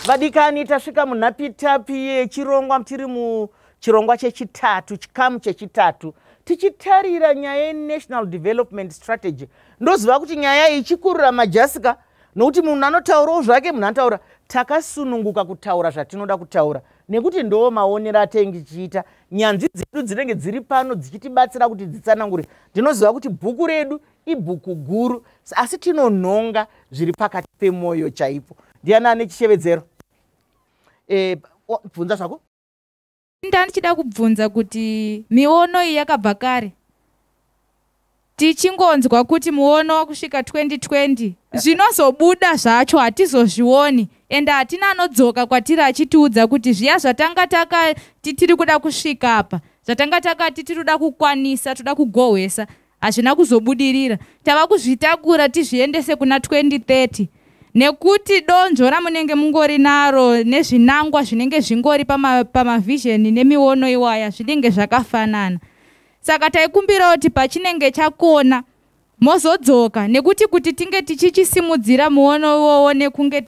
Vadikani tasvika munhapitapi yechirongwa tiri muchirongwa chechitatu, chikamu chechitatu, tichitarira nyaya yeNational Development Strategy. Ndoziva kuti nyaya iyi ichikurira majasika, nokuti munhu anotaurawo zvake, munhu anotaura. Takasununguka kutaura zvatinoda kutaura nekuti ndo maonero atengi chiita. Nyanzvi dzedu dzinenge dziri pano dzichitibatsira kuti dzitsanangure. Ndinoziva kuti bhuku redu ibhuku guru, asi tinonhonga zviri pakati pemwoyo chaipo. Ndiani ane chishevedzero? Bvunza zvako? Ndichida kubvunza kuti miono iyi yakabva kare. Tichingonzwa kuti muono kusvika 2020 zvinozobuda zvacho hatizozvioni, ende hatina anodzoka kwatiri achitiudza kuti zviya zvatanga tiri kuda kusvika apa, zvatanga tiri kuda kukwanisa, toda kugohwesa, hazvina kuzobudirira. Tava kuzvitakura tizviendese kuna 2030. Nekuti donzvo ramunenge mungori naro nezvinangwa zvinenge zvingori pamavhizheni nemiono iwaya zvinenge zvakafanana. Saka taikumbira kuti pachinenge chakona mozodzoka, nekuti kuti tinge tichichisimudzira muono iwowo nekunge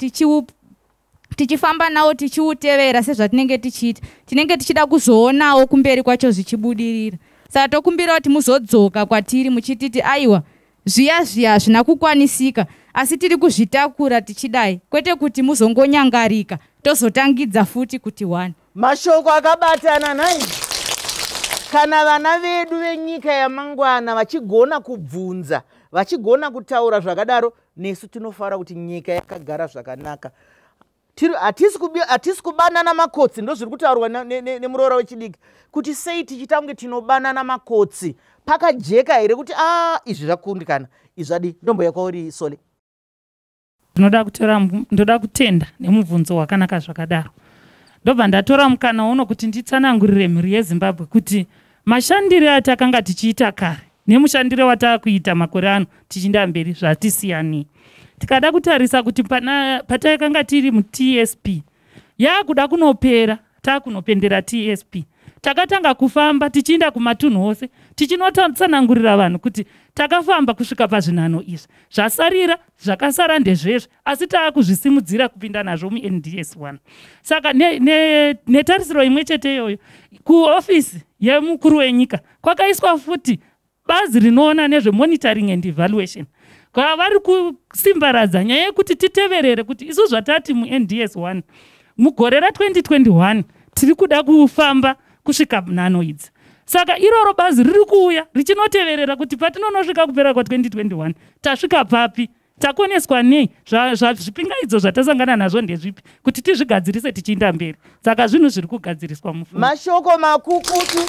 tichifamba nawo tichiutevera sezvatinenge tichiita, tinenge tichida kuzoonawo kumberi kwacho zvichibudirira. Saka tokumbira kuti muzodzoka kwatiri muchititi aiwa zviya zvina kukwanisika, asi tiri kuzvitakura tichidai, kwete kuti muzongonyangarika tozotangidza futi kuti 1. Mashoko akabatana nai. Kana vana vedu venyika yamangwana vachigona kubvunza, vachigona kutaura zvakadaro, nesu tinofara kuti nyika yakagara zvakanaka. Hatisi kubanana makotsi, ndozviri kutaurwa nemuroora wechidiki, kuti sei tichitange tinobanana makotsi. Pakajeka here kuti izvi zvakundikana, izvadi ndombo yakwauri Sole. Ndoda kutenda nemubvunzo wakanaka zvakadaro. Ndobva ndatora mukana uno kuti nditsanangurire mhuri yeZimbabwe kuti mashandire atakanga tichiita kare nemushandire watakuita makore ano tichinda mberi zvatisiyani. Tikada kutarisa kuti patakanga tiri muTSP yakuda kunopera, takunopendera TSP. Takatanga kufamba tichienda kumatunhu ose tichinotsanangurira vanhu kuti takafamba kusvika pazvinano izvi. Zvasarira zvakasara ndezvezvo, asi taakuzvisimudzira kupinda nazvo muNDS1. Saka netarisiro imwe chete iyoyo kuofisi yemukuru wenyika kwakaiswa futi bazi rinoona nezvemonitoring and evaluation. Vari kusimbaradza nyaya yekuti titeverere kuti isu zvatati muNDS1 mugore ra2021 tiri kuda kufamba kusvika nano idzi. Saka iroro bazi riri kuuya richinoteverera kuti patinonosvika kupera kwa2021 tasvika papi, takoneswa nei, zvipingaidzo zvatasangana nazvo ndezvipi, kuti tizvigadzirise tichienda mberi. Saka zvinhu zviri kugadziriswa mufundo. Mashoko makukutu.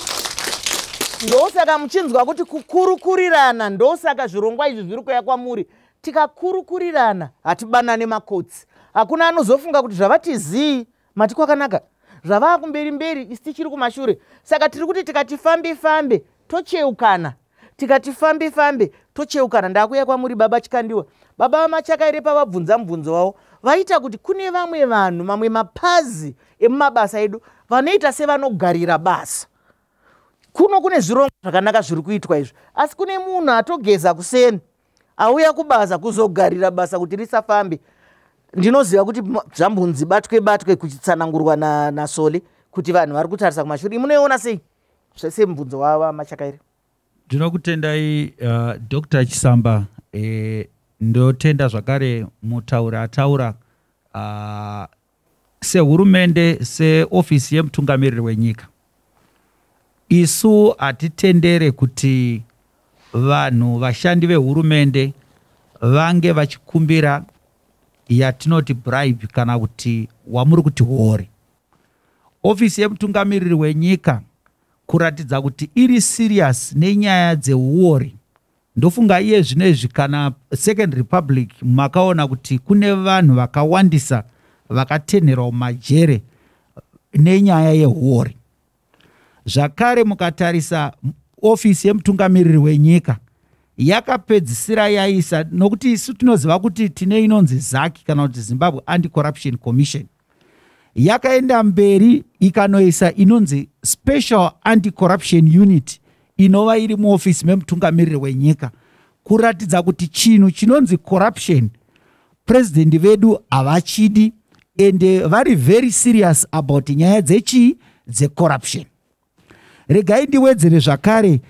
Ndosaka muchinzwa kuti kukurukurirana, ndosaka zvirongwa izvi zviri kuya kwamuri. Tikakurukurirana hatibanane makotsi. Hakuna anozofunga kuti zvavatizii mati kwakanaka, zvava kumberi mberi isi tichiri kumashure. Saka tiri kuti tikati fambe tocheukana, tikati fambe tocheukana. Ndakuya kwamuri baba Chikandiwa, baba vaMachakaire pavabvunza mubvunzo wavo vaita kuti kune vamwe vanhu, mamwe mapazi emumabasa edu vanoita sevanogarira basa. Kune zvirongwa zvakanaka zviri kuitwa izvi, asi kune munhu atogeza kuseni auya kubasa kuzogarira basa kuti risafambe. Ndinoziva kuti zvambunzi batwe kuchitsanangurwa naSole kuti vanhu vari kutarisa kumashure. Munoiona sei zvese mubvunzo waMachakaire? Ndinokutendai Dr. Chisamba. Ndotenda zvakare mutaura ataura sehurumende, seofisi yemutungamiriri wenyika. Isu hatitendere kuti vanhu vashandi vehurumende vange vachikumbira yatinoti bribe kana kuti wamuri kuti hori. Ofisi yemutungamiriri wenyika kuratidza kuti iri serious nenyaya dzeuori. Ndofunga iye zvinezvi kana Second Republic makaona kuti kune vanhu vakawandisa vakatenherwa mumajere nenyaya yehuori. Zvakare mukatarisa ofisi yemutungamiriri wenyika yakapedzisira yaisa, nokuti isu tinoziva kuti tine inonzi ZAC kana kuti Zimbabwe Anti-Corruption Commission. Yakaenda mberi ikanoisa inonzi Special Anti-Corruption Unit inova iri muofisi memutungamiriri wenyika kuratidza kuti chinhu chinonzi corruption president vedu havachidi ende vari very serious about nyaya dzecorruption. Regai ndiwedzere zvakare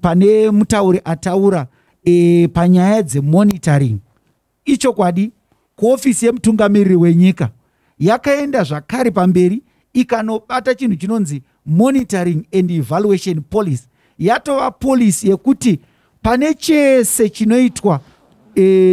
pane mutauri ataura panyaya dzemonitoring. Ichokwadi kuofisi yemutungamiriri wenyika yakaenda zvakare pamberi ikanobata chinhu chinonzi monitoring and evaluation policy. Yatova policy yekuti pane chese chinoitwa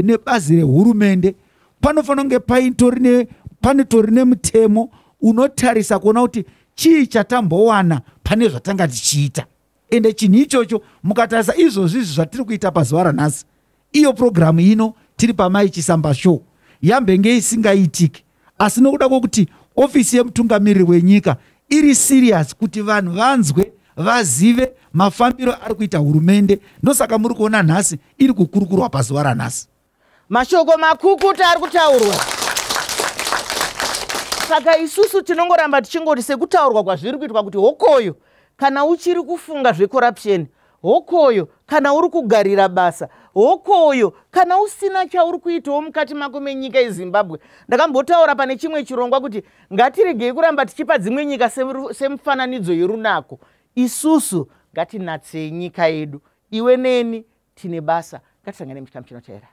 nebazi rehurumende panofanira kunge panetori nemutemo unotarisa kuona kuti chii chatambowana pane zvatanga tichiita. Ende chinhu ichocho mukatarisa izvozvi zvatiri kuita pazuva ranhasi, iyo programu ino tiri paMai Chisamba show yambenge isingaitiki, asi nokuda kwokuti ofisi yemutungamiriri wenyika iri serious kuti vanhu vanzwe vazive mafambiro ari kuita hurumende, ndosaka muri kuona nhasi iri kukurukurwa pazuva ranhasi. Mashoko makukuta ari kutaurwa. Saka isusu tinongoramba tichingoti sekutaurwa kwazviri kuitwa kuti hokoyo kana uchiri kufunga zvecorruption, hokoyo kana uri kugarira basa, hokoyo kana usina chauri kuitawo mukati mako menyika yeZimbabwe. Ndakambotaura pane chimwe chirongwa kuti ngatiregei kuramba tichipa dzimwe nyika semufananidzo yerunako. Isusu ngatinatsei nyika yedu. Iwe neni tine basa. Ngatisangane muchikamu chinoteera.